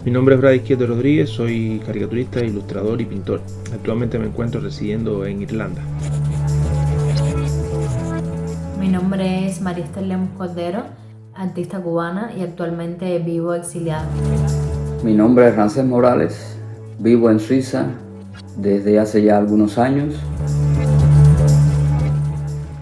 Mi nombre es Brad Izquierdo Rodríguez, soy caricaturista, ilustrador y pintor. Actualmente me encuentro residiendo en Irlanda. Mi nombre es María Esther Lemos Cordero, artista cubana y actualmente vivo exiliada. Mi nombre es Rancés Morales, vivo en Suiza desde hace ya algunos años.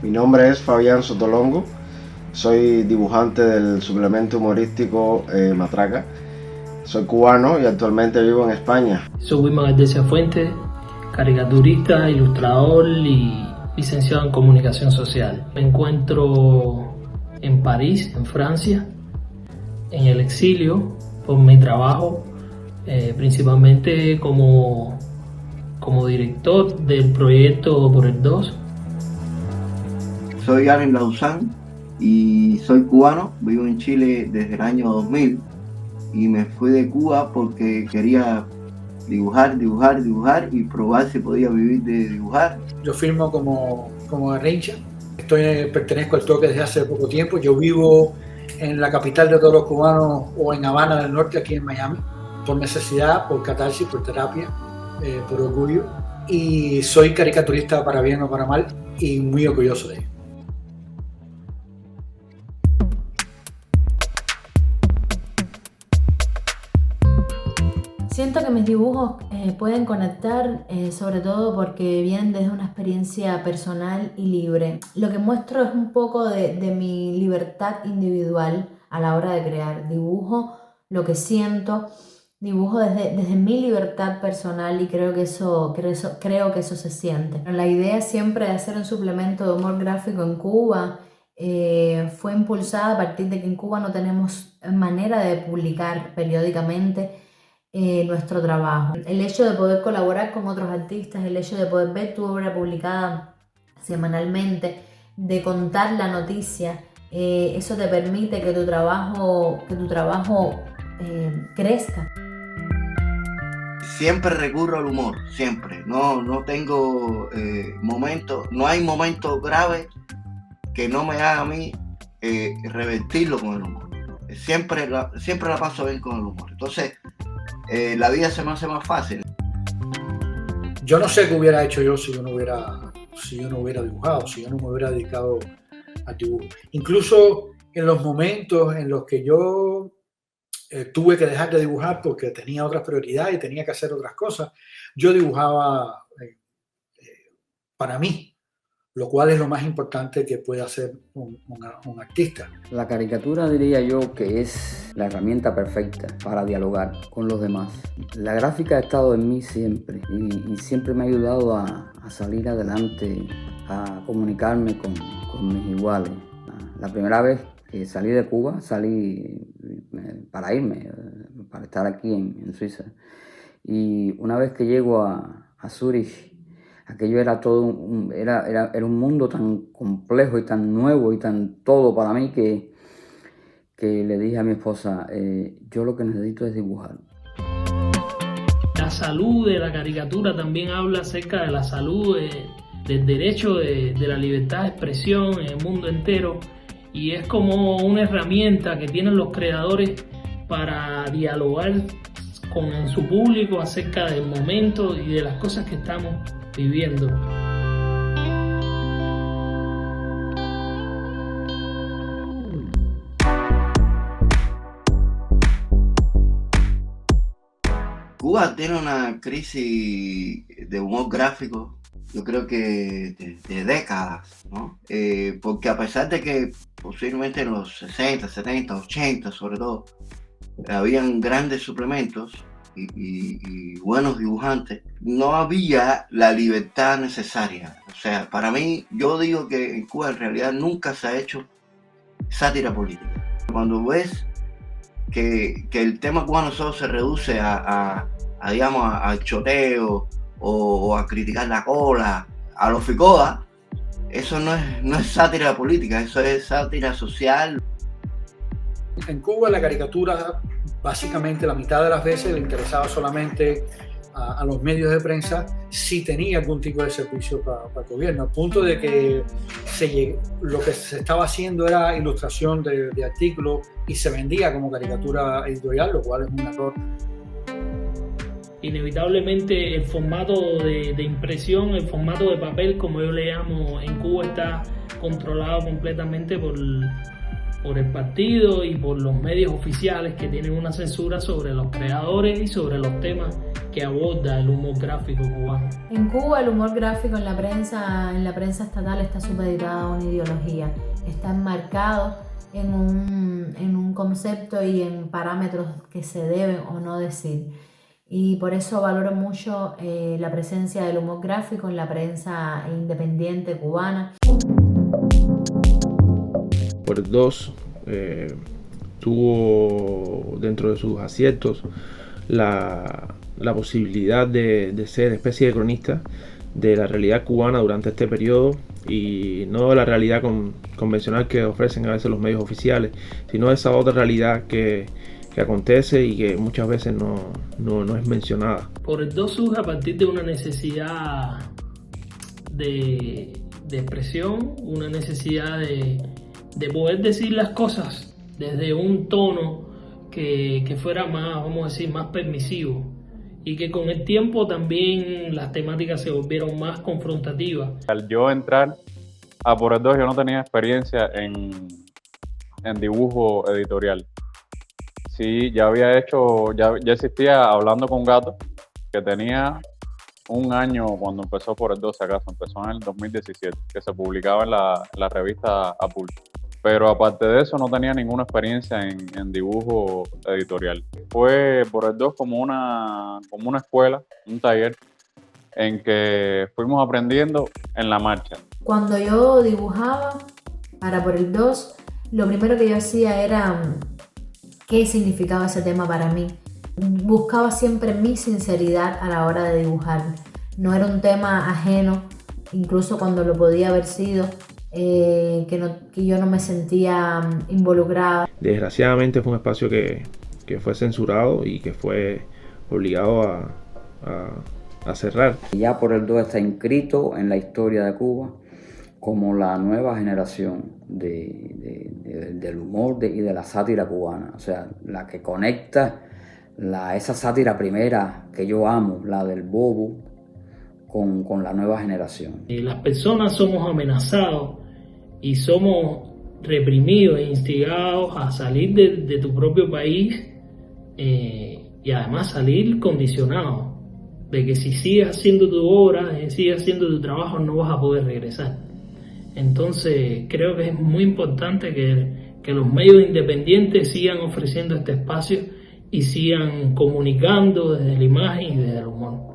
Mi nombre es Fabián Sotolongo, soy dibujante del suplemento humorístico Matraca. Soy cubano y actualmente vivo en España. Soy Wilman Gardecia Fuentes, caricaturista, ilustrador y licenciado en comunicación social. Me encuentro en París, en Francia, en el exilio por mi trabajo, principalmente como director del proyecto Por el 2. Soy Alen Lauzán y soy cubano, vivo en Chile desde el año 2000 y me fui de Cuba porque quería dibujar y probar si podía vivir de dibujar. Yo firmo como Garrincha, pertenezco al Toque desde hace poco tiempo. Yo vivo en la capital de todos los cubanos o en Habana del Norte, aquí en Miami, por necesidad, por catarsis, por terapia, por orgullo, y soy caricaturista para bien o para mal y muy orgulloso de ello. Siento que mis dibujos pueden conectar, sobre todo porque vienen desde una experiencia personal y libre. Lo que muestro es un poco de mi libertad individual a la hora de crear. Dibujo lo que siento, dibujo desde mi libertad personal y creo que eso se siente. La idea siempre de hacer un suplemento de humor gráfico en Cuba fue impulsada a partir de que en Cuba no tenemos manera de publicar periódicamente nuestro trabajo. El hecho de poder colaborar con otros artistas, el hecho de poder ver tu obra publicada semanalmente, de contar la noticia, eso te permite que tu trabajo crezca. Siempre recurro al humor, siempre. No tengo momentos, no hay momentos graves que no me haga a mí revertirlo con el humor. Siempre la paso bien con el humor. Entonces, la vida se me hace más fácil. Yo no sé qué hubiera hecho yo si yo no hubiera dibujado, si yo no me hubiera dedicado al dibujo. Incluso en los momentos en los que yo tuve que dejar de dibujar porque tenía otras prioridades y tenía que hacer otras cosas, yo dibujaba para mí, lo cual es lo más importante que puede hacer un artista. La caricatura diría yo que es la herramienta perfecta para dialogar con los demás. La gráfica ha estado en mí siempre y siempre me ha ayudado a salir adelante, a comunicarme con mis iguales. La primera vez que salí de Cuba, salí para irme, para estar aquí en Suiza. Y una vez que llego a Zúrich, aquello era todo era un mundo tan complejo y tan nuevo y tan todo para mí que le dije a mi esposa, yo lo que necesito es dibujar. La salud de la caricatura también habla acerca de la salud, del derecho de la libertad de expresión en el mundo entero, y es como una herramienta que tienen los creadores para dialogar con su público acerca del momento y de las cosas que estamos viviendo. Cuba tiene una crisis de humor gráfico, yo creo que de décadas, ¿no? Porque a pesar de que posiblemente en los 60, 70, 80 sobre todo, habían grandes suplementos y buenos dibujantes, no había la libertad necesaria. O sea, para mí, yo digo que en Cuba en realidad nunca se ha hecho sátira política. Cuando ves que el tema cubano solo se reduce digamos, al choteo o a criticar la cola, a los ficoa, eso no es sátira política, eso es sátira social. En Cuba la caricatura, básicamente la mitad de las veces le interesaba solamente a los medios de prensa si tenía algún tipo de servicio para el gobierno, al punto de que lo que se estaba haciendo era ilustración de artículos y se vendía como caricatura editorial, lo cual es un error. Inevitablemente el formato de impresión, el formato de papel, como yo le llamo, en Cuba está controlado completamente por el partido y por los medios oficiales, que tienen una censura sobre los creadores y sobre los temas que aborda el humor gráfico cubano. En Cuba el humor gráfico en la prensa estatal está supeditado a una ideología, está enmarcado en un concepto y en parámetros que se deben o no decir. Y por eso valoro mucho la presencia del humor gráfico en la prensa independiente cubana. Por dos, tuvo dentro de sus aciertos la posibilidad de ser especie de cronista de la realidad cubana durante este periodo, y no de la realidad convencional que ofrecen a veces los medios oficiales, sino de esa otra realidad que acontece y que muchas veces no es mencionada. Por el 2 surge a partir de una necesidad de expresión, una necesidad de poder decir las cosas desde un tono que fuera más, vamos a decir, más permisivo, y que con el tiempo también las temáticas se volvieron más confrontativas. Al yo entrar a Por el 2, yo no tenía experiencia en dibujo editorial. Sí, ya existía Hablando con Gato, que tenía un año cuando empezó Por el 2, si acaso, empezó en el 2017, que se publicaba en la revista Apul. Pero aparte de eso no tenía ninguna experiencia en dibujo editorial. Fue Por el 2 como una escuela, un taller, en que fuimos aprendiendo en la marcha. Cuando yo dibujaba para Por el 2, lo primero que yo hacía era qué significaba ese tema para mí. Buscaba siempre mi sinceridad a la hora de dibujar. No era un tema ajeno, incluso cuando lo podía haber sido, que yo no me sentía involucrada. Desgraciadamente fue un espacio que fue censurado y que fue obligado a cerrar. Ya Por el 2 está inscrito en la historia de Cuba como la nueva generación del humor y de la sátira cubana, o sea, la que conecta esa sátira primera que yo amo, la del bobo, con la nueva generación. Las personas somos amenazados y somos reprimidos e instigados a salir de tu propio país, y además salir condicionados de que si sigues haciendo tu obra, sigues haciendo tu trabajo, no vas a poder regresar. Entonces creo que es muy importante que los medios independientes sigan ofreciendo este espacio y sigan comunicando desde la imagen y desde el humor.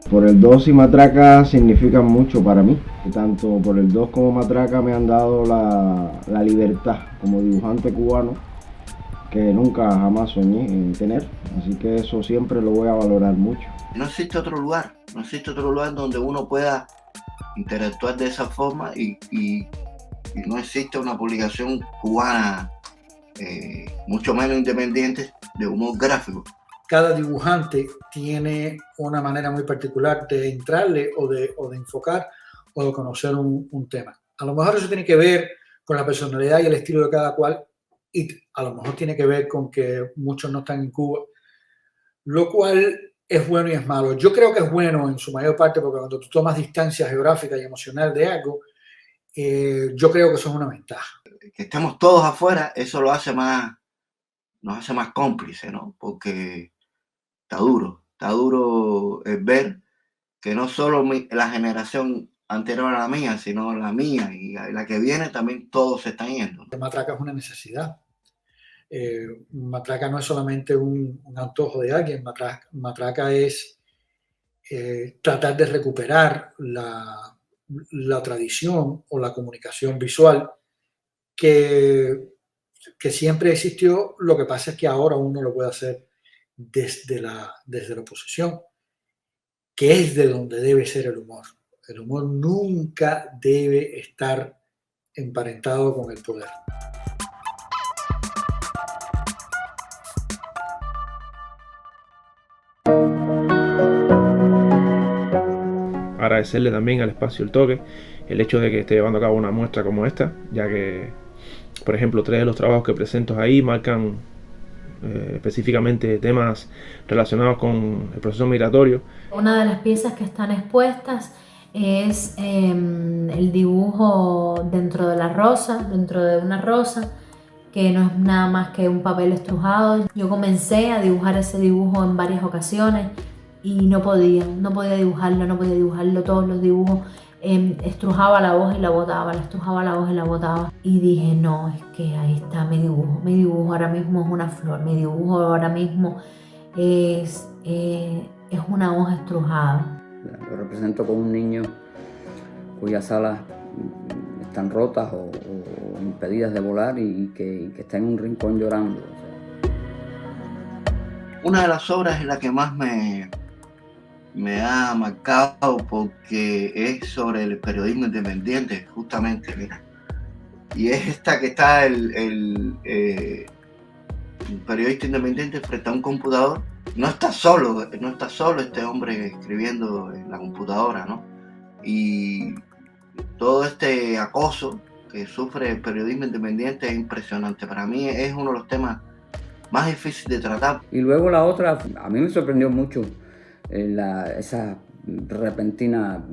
Por el 2 y Matraca significan mucho para mí. Tanto Por el 2 como Matraca me han dado la libertad como dibujante cubano que nunca jamás soñé en tener. Así que eso siempre lo voy a valorar mucho. No existe otro lugar donde uno pueda interactuar de esa forma y no existe una publicación cubana, mucho menos independiente, de humor gráfico. Cada dibujante tiene una manera muy particular de entrarle o de enfocar o de conocer un tema. A lo mejor eso tiene que ver con la personalidad y el estilo de cada cual, y a lo mejor tiene que ver con que muchos no están en Cuba, lo cual es bueno y es malo. Yo creo que es bueno en su mayor parte porque cuando tú tomas distancia geográfica y emocional de algo, yo creo que eso es una ventaja. Que estemos todos afuera, eso nos hace más cómplices, ¿no? Porque está duro ver que no solo la generación anterior a la mía, sino la mía y la que viene también todos se están yendo. Matraca es una necesidad. Matraca no es solamente un antojo de alguien, Matraca es tratar de recuperar la tradición o la comunicación visual que siempre existió. Lo que pasa es que ahora uno lo puede hacer desde la oposición, que es de donde debe ser el humor. El humor nunca debe estar emparentado con el poder. agradecerle también al Espacio El Toque el hecho de que esté llevando a cabo una muestra como esta, ya que, por ejemplo, 3 de los trabajos que presento ahí marcan específicamente temas relacionados con el proceso migratorio. Una de las piezas que están expuestas es el dibujo dentro de la rosa, dentro de una rosa, que no es nada más que un papel estrujado. Yo comencé a dibujar ese dibujo en varias ocasiones y no podía dibujarlo, todos los dibujos. Estrujaba la hoja y la botaba, estrujaba la hoja y la botaba. Y dije, no, es que ahí está mi dibujo ahora mismo es una flor, mi dibujo ahora mismo es una hoja estrujada. Lo represento como un niño cuyas alas están rotas o impedidas de volar y que está en un rincón llorando. Una de las obras en la que más me ha marcado porque es sobre el periodismo independiente, justamente, mira. Y es esta que está el periodista independiente frente a un computador. No está solo este hombre escribiendo en la computadora, ¿no? Y todo este acoso que sufre el periodismo independiente es impresionante. Para mí es uno de los temas más difíciles de tratar. Y luego la otra, a mí me sorprendió mucho esa repentina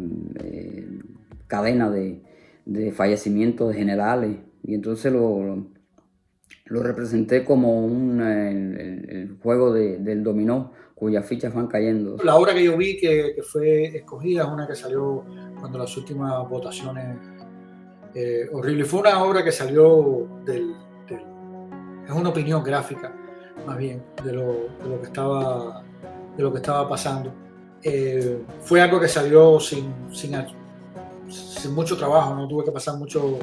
cadena de fallecimientos de generales, y entonces lo representé como el juego del dominó, cuyas fichas van cayendo. La obra que yo vi que fue escogida es una que salió cuando las últimas votaciones horribles. Fue una obra que salió es una opinión gráfica, más bien, de lo que estaba pasando. Fue algo que salió sin mucho trabajo, no tuve que pasar mucho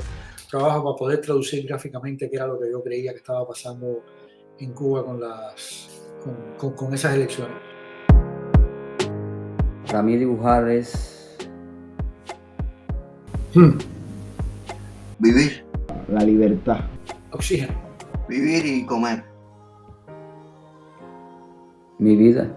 trabajo para poder traducir gráficamente qué era lo que yo creía que estaba pasando en Cuba con esas elecciones. Para mí dibujar es Vivir. La libertad. Oxígeno. Vivir y comer. mi vida.